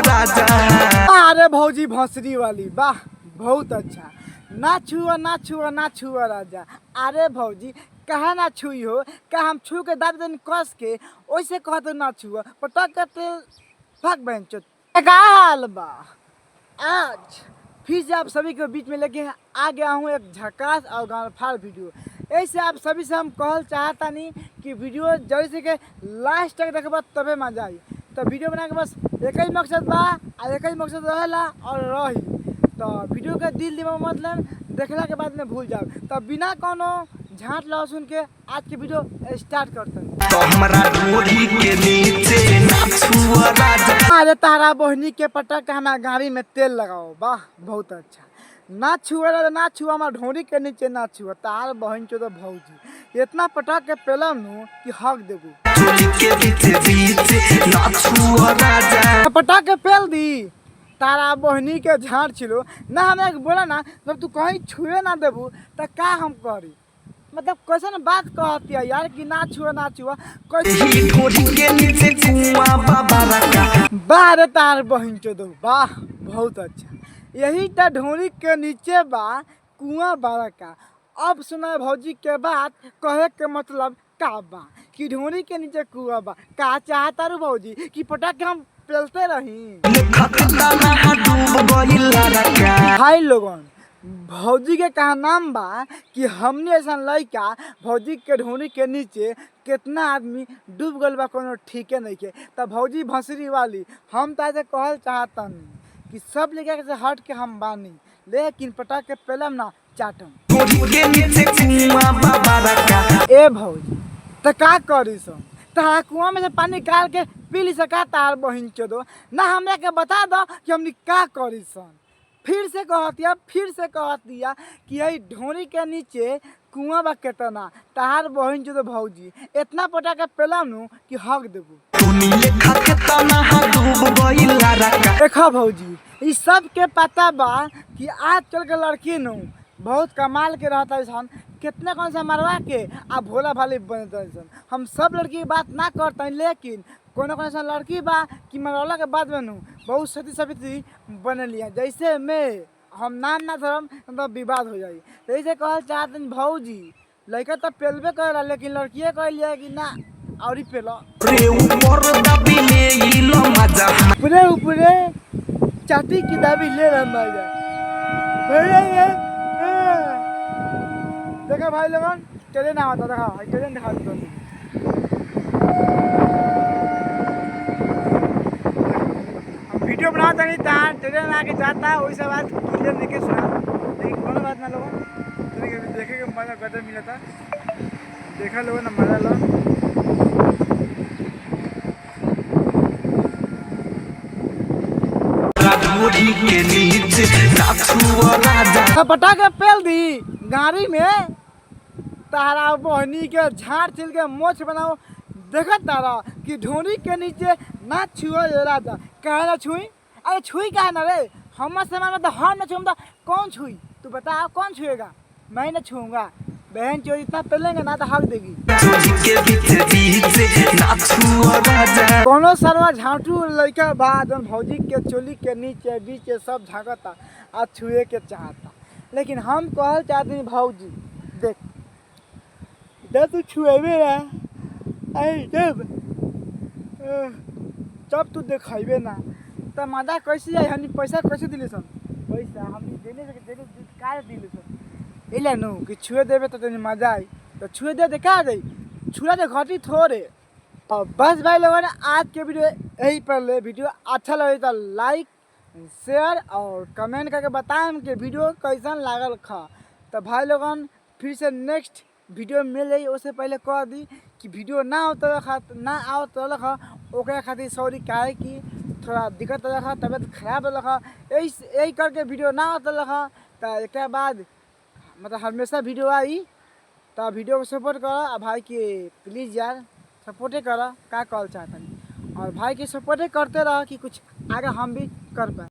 राजा। अरे भौजी भोसड़ी वाली वाह बहुत अच्छा। ना छुआ राजा। अरे भौजी कहा ना छुई हो, क्या हम छू के दाब दिन कस के वैसे कहते ना छुआ पटक के तेल फक बेंचो का हाल बा। आज फिर से आप सभी के बीच में लेके आ गया हूँ एक झकास और गानफार वीडियो। ऐसे आप सभी से हम कहल चाहता नहीं कि वीडियो जल्दी से के लास्ट तक देखबा तबे मजा आई। तो वीडियो बना के बस एक ही मकसद बा और एक ही मकसद रहेला और रही। तो वीडियो के दिल दिमाग मतलब देखला के बाद में भूल जाओ। तो बिना कोनो झांट लो सुन के आज के वीडियो स्टार्ट करते हैं। तो हमारा ढोरी के नीचे नाचुआ राजा। अरे तारा बहनी के पटक हमारा गाड़ी में तेल लगाओ वाह बहुत अच्छा। ना छुआ हमारा ढोरी के नीचे ना छुआ तार बहन चो तो भौजी इतना पटक के पेलम नु कि हक देबू के बीच नाचुआ राजा। पटक के पेल दी तारा बहनी के झाड़ छिलो ना हमें बोला ना जब तू कहीं छुए ना देबू तो का हम करी। मतलब कैसे बात कहती है यार कि ना छुआ ढोरी के नीचे कुआं बाबा रखा। वाह रे तार बहन चो दो वाह बहुत अच्छा। यही तो ढोरी के नीचे बा कुआं बारा का। अब सुना भौजी के बात कहे के मतलब का बा कि ढोरी के नीचे कुआं बा का चाहता रू भौजी कि पटक के हम पेलते रही। भाई लोगन भौजी के कहा नाम बा कि हमने ऐसा लड़का भौजी के ढोरी के नीचे कितना आदमी डूब गल बा कोनो ठीके नहीं के। तब भौजी भंसरी वाली हम तो ऐसे कहल चाहता नहीं कि सब लेके से हट के हम बानी लेकिन पटक के पेलम ना चाटम। ए भौजी तो का करी सो तारा कुआं में से पानी निकाल के पी ली सका तार बहिन चोदो ना हमरा के बता दो कि हमनी का करी सन। फिर से कहत दिया कि यही ढोरी के नीचे कुआं बा केतना तार बहिन चोदो भौजी इतना पटा के पेलम नु कि हक देबू। देखा भौजी इस सब के पता बा कि आजकल के लड़की नु बहुत कमाल के रहता है। कितने कौन सा मरवा के आ भोला भाली बनते सन। हम सब लड़की की बात ना करते हैं लेकिन कोनो सा लड़की बा कि मरौला के बाद में बहुत सती सती बन लिया जैसे में हम नाम ना धरम तो विवाद हो जाए। जैसे कहल चाहते भौजी लड़का तो पेलबे कर लेकिन लड़किए कह लिया कि ना और ही पेलो ऊपरे ऊपरे चाटी की दाबी ले रहा देखा भाई लोगन ट्रेन आता देखा ट्रेन दिखा दो। वीडियो बनाता नहीं था ट्रेन आके जाता वैसे बात क्लियर नहीं के सुना लेकिन कोनो बात ना लोगन देखे के मजा गजब मिला था। देखा लोगन ना मजा लो के नीचे नाचुआ राजा। पटा के पेल दी गाड़ी में तारा बहनी के झाड़ छिल के मोछ बनाओ। देखा तारा कि ढोरी के नीचे ना छुआ राजा कहे ना छुई। अरे छुई कहे ना रे हम सामान में तो हम ना छूंगा कौन छुई तू बता कौन छुएगा मैं ना छूंगा। बहन चोरी इतना पेलेंगे ना तो हक देगी। कोनो सरवा झाटू लड़का बाद भौजी के चोली के नीचे बीच सब झाँकता आ छुए के चाहता लेकिन हम कहल चाहते भौजी देख जब तू छुएबे ना जब तू देखेबे ना तो मजा कैसे आई। हम पैसा कैसे दिले सन पैसा हम देने का दिले सन इला नु कि छुए देवे तो तनी मजा आई। तो छुए दे का दे छुआ दे घटी थोड़े। और बस भाई लोगों ने आज के वीडियो यही पर ले। वीडियो अच्छा लगे तो लाइक शेयर और कमेंट करके बताएं कि वीडियो कैसन लागल खा। तो भाई लोगन फिर से नेक्स्ट वीडियो मिल जाए उससे पहले कह दी कि वीडियो ना आओ तो रखा ओकरा खातिर सॉरी काहे कि थोड़ा दिक्कत रखा तबियत खराब रखा यही करके वीडियो ना होता रखा। तो एक बाद मतलब हमेशा वीडियो आई तो वीडियो को सपोर्ट करो। भाई के प्लीज़ यार सपोर्टे करो का कहल चाहता और भाई की सपोर्टे करते रहो कि कुछ आगे हम भी कर पाए।